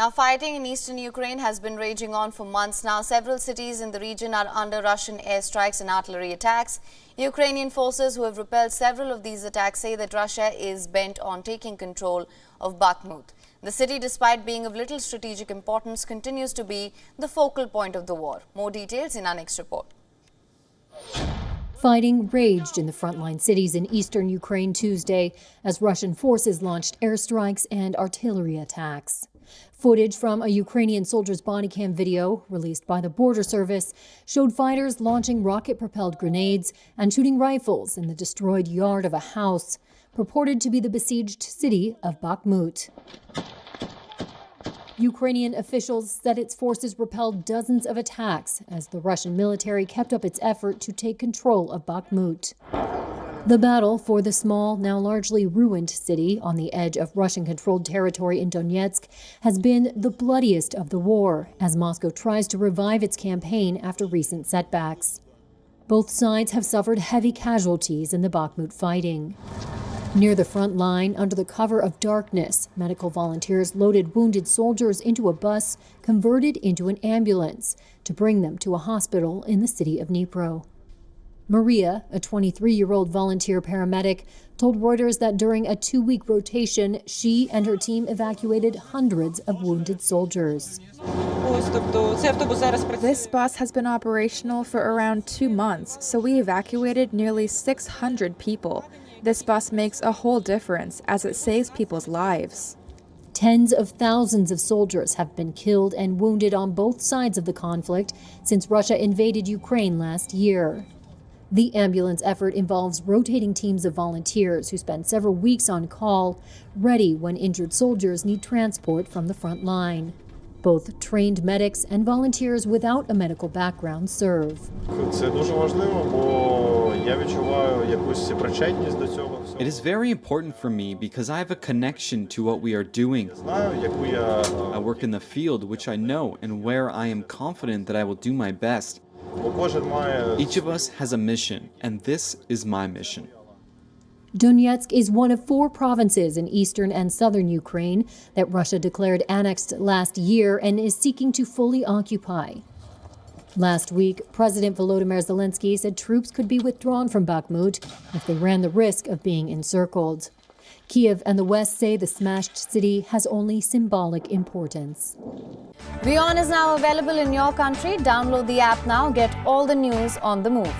Now, fighting in eastern Ukraine has been raging on for months now. Several cities in the region are under Russian airstrikes and artillery attacks. Ukrainian forces who have repelled several of these attacks say that Russia is bent on taking control of Bakhmut. The city, despite being of little strategic importance, continues to be the focal point of the war. More details in our next report. Fighting raged in the frontline cities in eastern Ukraine Tuesday as Russian forces launched airstrikes and artillery attacks. Footage from a Ukrainian soldier's body cam video, released by the Border Service, showed fighters launching rocket-propelled grenades and shooting rifles in the destroyed yard of a house, purported to be the besieged city of Bakhmut. Ukrainian officials said its forces repelled dozens of attacks as the Russian military kept up its effort to take control of Bakhmut. The battle for the small, now largely ruined city on the edge of Russian-controlled territory in Donetsk has been the bloodiest of the war as Moscow tries to revive its campaign after recent setbacks. Both sides have suffered heavy casualties in the Bakhmut fighting. Near the front line, under the cover of darkness, medical volunteers loaded wounded soldiers into a bus converted into an ambulance to bring them to a hospital in the city of Dnipro. Maria, a 23-year-old volunteer paramedic, told Reuters that during a 2-week rotation, she and her team evacuated hundreds of wounded soldiers. This bus has been operational for around 2 months, so we evacuated nearly 600 people. This bus makes a whole difference as it saves people's lives. Tens of thousands of soldiers have been killed and wounded on both sides of the conflict since Russia invaded Ukraine last year. The ambulance effort involves rotating teams of volunteers who spend several weeks on call, ready when injured soldiers need transport from the front line. Both trained medics and volunteers without a medical background serve. It is very important for me because I have a connection to what we are doing. I work in the field, which I know, and where I am confident that I will do my best. Each of us has a mission, and this is my mission. Donetsk is one of 4 provinces in eastern and southern Ukraine that Russia declared annexed last year and is seeking to fully occupy. Last week, President Volodymyr Zelensky said troops could be withdrawn from Bakhmut if they ran the risk of being encircled. Kiev and the West say the smashed city has only symbolic importance. WION is now available in your country. Download the app now. Get all the news on the move.